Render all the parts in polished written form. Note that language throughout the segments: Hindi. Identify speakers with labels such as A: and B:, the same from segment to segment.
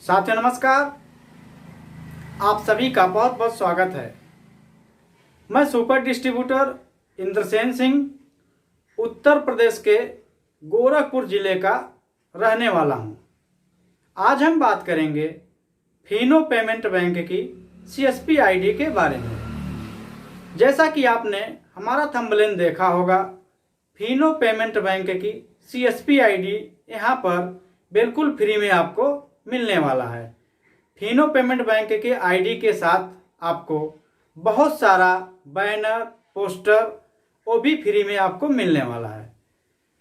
A: साथियों नमस्कार, आप सभी का बहुत बहुत स्वागत है। मैं सुपर डिस्ट्रीब्यूटर इंद्रसेन सिंह उत्तर प्रदेश के गोरखपुर जिले का रहने वाला हूं। आज हम बात करेंगे फिनो पेमेंट बैंक की सीएसपी आईडी के बारे में। जैसा कि आपने हमारा थंबनेल देखा होगा, फिनो पेमेंट बैंक की सीएसपी आईडी यहाँ पर बिल्कुल फ्री में आपको मिलने वाला है। फिनो पेमेंट बैंक के आईडी के साथ आपको बहुत सारा बैनर, पोस्टर वो भी फ्री में आपको मिलने वाला है।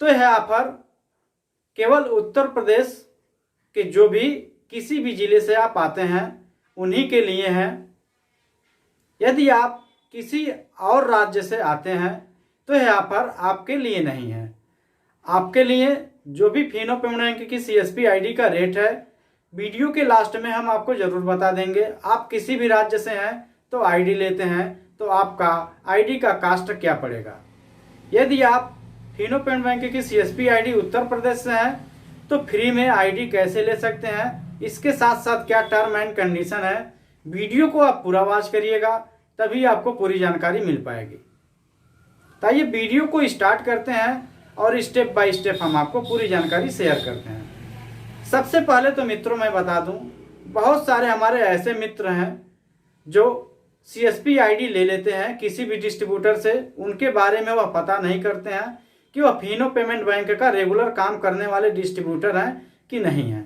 A: तो यह ऑफर केवल उत्तर प्रदेश के जो भी किसी भी जिले से आप आते हैं उन्हीं के लिए है। यदि आप किसी और राज्य से आते हैं तो यह ऑफर आपके लिए नहीं है। आपके लिए जो भी फिनो पेमेंट बैंक की सीएसपी आईडी का रेट है वीडियो के लास्ट में हम आपको जरूर बता देंगे। आप किसी भी राज्य से हैं तो आईडी लेते हैं तो आपका आईडी का कास्ट क्या पड़ेगा। यदि आप फिनो पेमेंट बैंक की सीएसपी आईडी उत्तर प्रदेश से हैं तो फ्री में आईडी कैसे ले सकते हैं, इसके साथ साथ क्या टर्म एंड कंडीशन है, वीडियो को आप पूरा वॉच करिएगा तभी आपको पूरी जानकारी मिल पाएगी। तो ये वीडियो को स्टार्ट करते हैं और स्टेप बाय स्टेप हम आपको पूरी जानकारी शेयर करते हैं। सबसे पहले तो मित्रों मैं बता दूं, बहुत सारे हमारे ऐसे मित्र हैं जो सीएसपी आईडी ले लेते हैं किसी भी डिस्ट्रीब्यूटर से, उनके बारे में वह पता नहीं करते हैं कि वह फिनो पेमेंट बैंक का रेगुलर काम करने वाले डिस्ट्रीब्यूटर हैं कि नहीं हैं।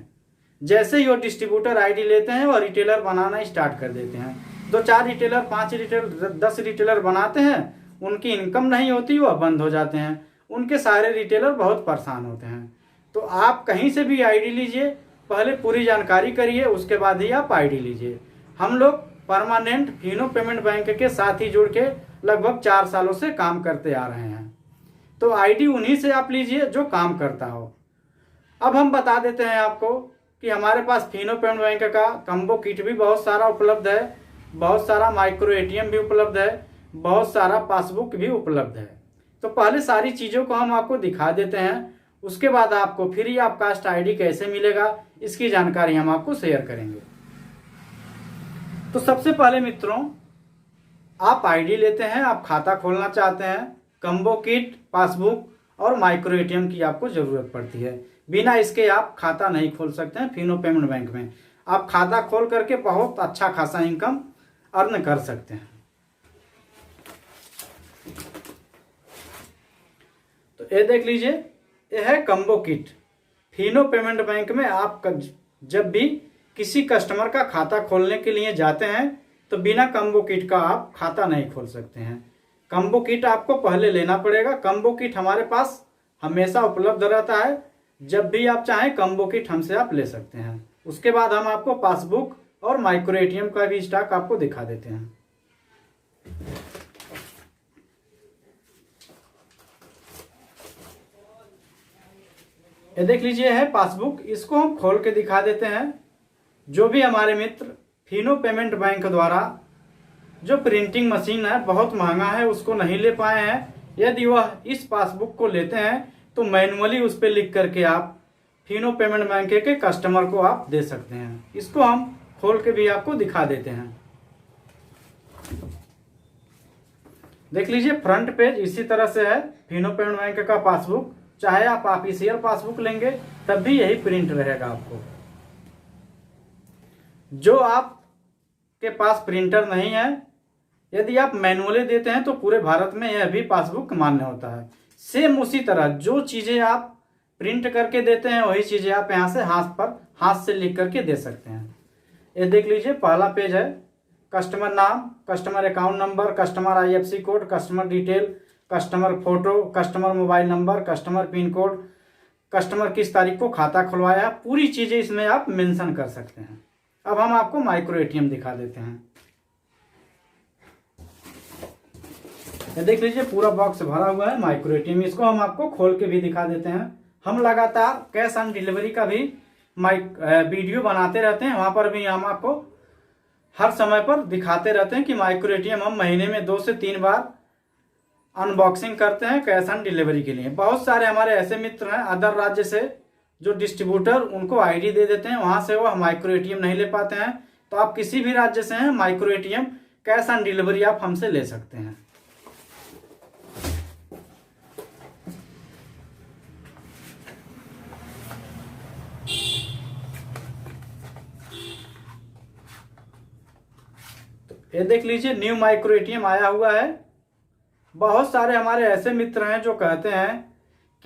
A: जैसे ही वो डिस्ट्रीब्यूटर आईडी लेते हैं वह रिटेलर बनाना स्टार्ट कर देते हैं। 2-4 रिटेलर, 5 रिटेलर, 10 रिटेलर बनाते हैं, उनकी इनकम नहीं होती, वह बंद हो जाते हैं। उनके सारे रिटेलर बहुत परेशान होते हैं। तो आप कहीं से भी आईडी लीजिए, पहले पूरी जानकारी करिए, उसके बाद ही आप आईडी लीजिए। हम लोग परमानेंट फिनो पेमेंट बैंक के साथ ही जुड़ के लगभग 4 सालों से काम करते आ रहे हैं। तो आईडी उन्हीं से आप लीजिए जो काम करता हो। अब हम बता देते हैं आपको कि हमारे पास फिनो पेमेंट बैंक का कम्बो किट भी बहुत सारा उपलब्ध है, बहुत सारा माइक्रो एटीएम भी उपलब्ध है, बहुत सारा पासबुक भी उपलब्ध है। तो पहले सारी चीज़ों को हम आपको दिखा देते हैं, उसके बाद आपको फ्री ऑफ कास्ट आईडी कैसे मिलेगा इसकी जानकारी हम आपको शेयर करेंगे। तो सबसे पहले मित्रों, आप आईडी लेते हैं, आप खाता खोलना चाहते हैं, कम्बो किट, पासबुक और माइक्रो एटीएम की आपको ज़रूरत पड़ती है। बिना इसके आप खाता नहीं खोल सकते हैं फिनो पेमेंट बैंक में। आप खाता खोल करके बहुत अच्छा खासा इनकम अर्न कर सकते हैं। तो ये देख लीजिए, यह है combo kit. Fino payment bank में आप जब भी किसी कस्टमर का खाता खोलने के लिए जाते हैं तो बिना कम्बो किट का आप खाता नहीं खोल सकते हैं। कम्बो किट आपको पहले लेना पड़ेगा। कम्बो किट हमारे पास हमेशा उपलब्ध रहता है, जब भी आप चाहें कम्बो किट हमसे आप ले सकते हैं। उसके बाद हम आपको पासबुक और माइक्रो एटीएम का भी स्टॉक आपको दिखा देते हैं। ये देख लीजिए है पासबुक, इसको हम खोल के दिखा देते हैं। जो भी हमारे मित्र फिनो पेमेंट बैंक द्वारा जो प्रिंटिंग मशीन है बहुत महंगा है, उसको नहीं ले पाए हैं, यदि वह इस पासबुक को लेते हैं तो मैनुअली उस पर लिख करके आप फिनो पेमेंट बैंक के कस्टमर को आप दे सकते हैं। इसको हम खोल के भी आपको दिखा देते हैं। देख लीजिए फ्रंट पेज इसी तरह से है फिनो पेमेंट बैंक का पासबुक। चाहे आप ऑफिशियल पासबुक लेंगे तब भी यही प्रिंट रहेगा आपको। जो आपके पास प्रिंटर नहीं है, यदि आप मैनुअली देते हैं तो पूरे भारत में यह भी पासबुक मान्य होता है। सेम उसी तरह जो चीजें आप प्रिंट करके देते हैं वही चीजें आप यहाँ से हाथ से लिख करके दे सकते हैं। ये देख लीजिए पहला पेज है, कस्टमर नाम, customer account number, customer IFSC code, customer detail, customer photo, customer mobile number, customer pin code, customer किस तारीख को खाता खुलवाया, पूरी चीजें इसमें आप मेंशन कर सकते हैं। अब हम आपको माइक्रो एटीएम दिखा देते हैं। ये देख लीजिए पूरा बॉक्स भरा हुआ है माइक्रो एटीएम। इसको हम आपको खोल के भी दिखा देते हैं। हम लगातार कैश ऑन डिलीवरी का भी वीडियो बनाते रहते हैं, वहां पर भी हम आपको हर समय पर दिखाते रहते हैं कि माइक्रो एटीएम हम महीने में 2 से 3 बार अनबॉक्सिंग करते हैं कैश ऑन डिलीवरी के लिए। बहुत सारे हमारे ऐसे मित्र हैं अदर राज्य से जो डिस्ट्रीब्यूटर उनको आईडी दे देते हैं, वहां से वो माइक्रो एटीएम नहीं ले पाते हैं। तो आप किसी भी राज्य से हैं, micro ATM cash on delivery आप हमसे ले सकते हैं। ये देख लीजिए, न्यू माइक्रो एटीएम आया हुआ है। बहुत सारे हमारे ऐसे मित्र हैं जो कहते हैं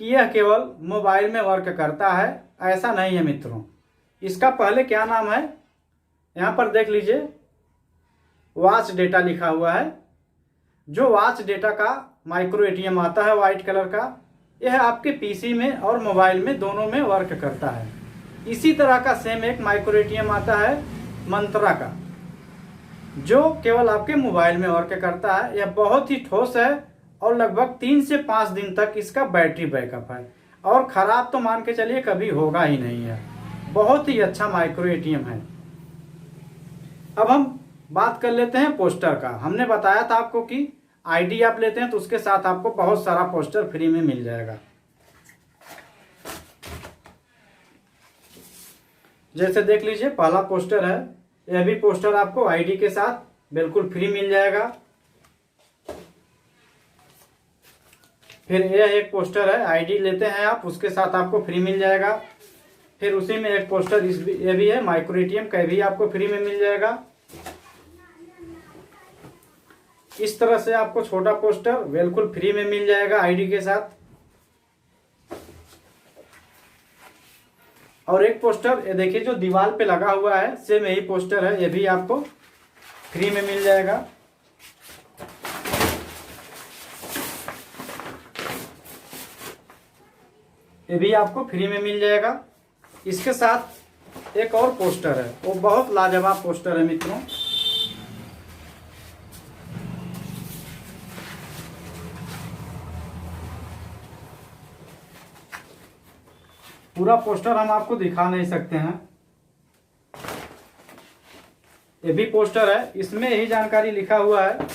A: कि यह केवल मोबाइल में वर्क करता है। ऐसा नहीं है मित्रों, इसका पहले क्या नाम है, यहाँ पर देख लीजिए, वॉच डेटा लिखा हुआ है। जो वॉच डेटा का माइक्रो एटीएम आता है वाइट कलर का, यह आपके पीसी में और मोबाइल में दोनों में वर्क करता है। इसी तरह का सेम एक माइक्रो एटीएम आता है मंत्रा का, जो केवल आपके मोबाइल में वर्क करता है। यह बहुत ही ठोस है और लगभग 3 से 5 दिन तक इसका बैटरी बैकअप है, और ख़राब तो मान के चलिए कभी होगा ही नहीं है। बहुत ही अच्छा माइक्रो एटीएम है। अब हम बात कर लेते हैं पोस्टर का। हमने बताया था आपको कि आईडी आप लेते हैं तो उसके साथ आपको बहुत सारा पोस्टर फ्री में मिल जाएगा। जैसे देख लीजिए, पहला पोस्टर है, यह भी पोस्टर आपको आईडी के साथ बिल्कुल फ्री मिल जाएगा। फिर यह एक पोस्टर है, आईडी लेते हैं आप, उसके साथ आपको फ्री मिल जाएगा। फिर उसी में एक पोस्टर ये भी है माइक्रो एटीएम का, भी आपको फ्री में मिल जाएगा। इस तरह से आपको छोटा पोस्टर बिल्कुल फ्री में मिल जाएगा आईडी के साथ। और एक पोस्टर ये देखिए जो दीवार पे लगा हुआ है, सेम यही पोस्टर है, ये भी आपको फ्री में मिल जाएगा। ये भी आपको फ्री में मिल जाएगा। इसके साथ एक और पोस्टर है, वो बहुत लाजवाब पोस्टर है मित्रों। पूरा पोस्टर हम आपको दिखा नहीं सकते हैं, ये भी पोस्टर है। इसमें यही जानकारी लिखा हुआ है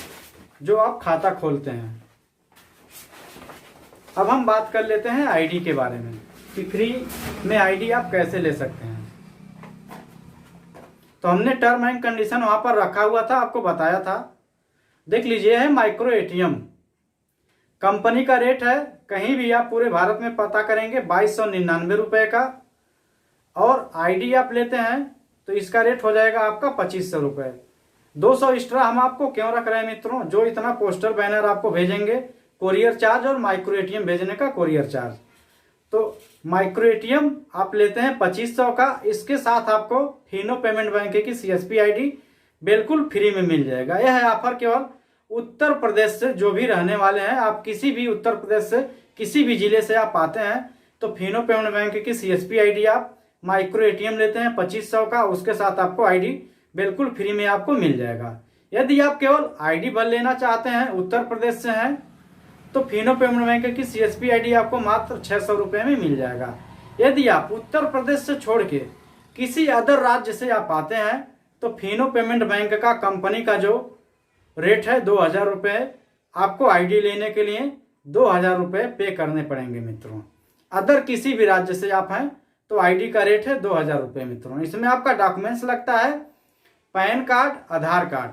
A: जो आप खाता खोलते हैं। अब हम बात कर लेते हैं आईडी के बारे में कि फ्री में आईडी आप कैसे ले सकते हैं। तो हमने टर्म एंड कंडीशन वहां पर रखा हुआ था, आपको बताया था। देख लीजिए, है माइक्रो एटीएम, कंपनी का रेट है, कहीं भी आप पूरे भारत में पता करेंगे 2299 रुपए का। और आईडी आप लेते हैं तो इसका रेट हो जाएगा आपका 2500 रुपये। 200 एक्स्ट्रा हम आपको क्यों रख रहे हैं मित्रों, जो इतना पोस्टर बैनर आपको भेजेंगे, कोरियर चार्ज और माइक्रो एटीएम भेजने का कोरियर चार्ज। तो माइक्रो एटीएम आप लेते हैं 2500 का, इसके साथ आपको फिनो पेमेंट बैंक की CSP आईडी बिल्कुल फ्री में मिल जाएगा। यह है ऑफर केवल उत्तर प्रदेश से जो भी रहने वाले हैं। आप किसी भी उत्तर प्रदेश से किसी भी जिले से आप आते हैं तो फिनो पेमेंट बैंक की CSP आईडी आप माइक्रो एटीएम लेते हैं 2500 का, उसके साथ आपको आईडी बिल्कुल फ्री में आपको मिल जाएगा। यदि आप केवल आईडी भर लेना चाहते हैं, उत्तर प्रदेश से हैं, तो फिनो पेमेंट बैंक की CSP आईडी आपको मात्र 600 रुपये में मिल जाएगा। यदि आप उत्तर प्रदेश से छोड़ के किसी अदर राज्य से आप आते हैं तो फिनो पेमेंट बैंक का कंपनी का जो रेट है 2000 रुपये, आपको आईडी लेने के लिए 2000 रुपये पे करने पड़ेंगे मित्रों। अदर किसी भी राज्य से आप हैं तो आईडी का रेट है 2000 रुपये मित्रों। इसमें आपका डॉक्यूमेंट्स लगता है पैन कार्ड, आधार कार्ड,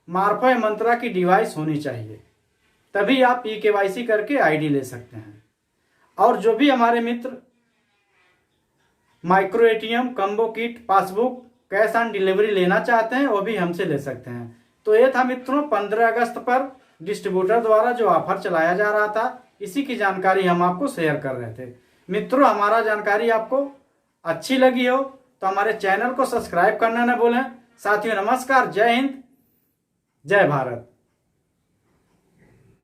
A: मार्फा मंत्रा की डिवाइस होनी चाहिए, तभी आप KYC करके आईडी ले सकते हैं। और जो भी हमारे मित्र micro ATM, combo kit, passbook, cash on delivery लेना चाहते हैं वो भी हमसे ले सकते हैं। तो ये था मित्रों 15 अगस्त पर डिस्ट्रीब्यूटर द्वारा जो ऑफर चलाया जा रहा था, इसी की जानकारी हम आपको शेयर कर रहे थे। मित्रों, हमारा जानकारी आपको अच्छी लगी हो तो हमारे चैनल को सब्सक्राइब करना न भूलें। साथियों नमस्कार, जय हिंद, जय भारत।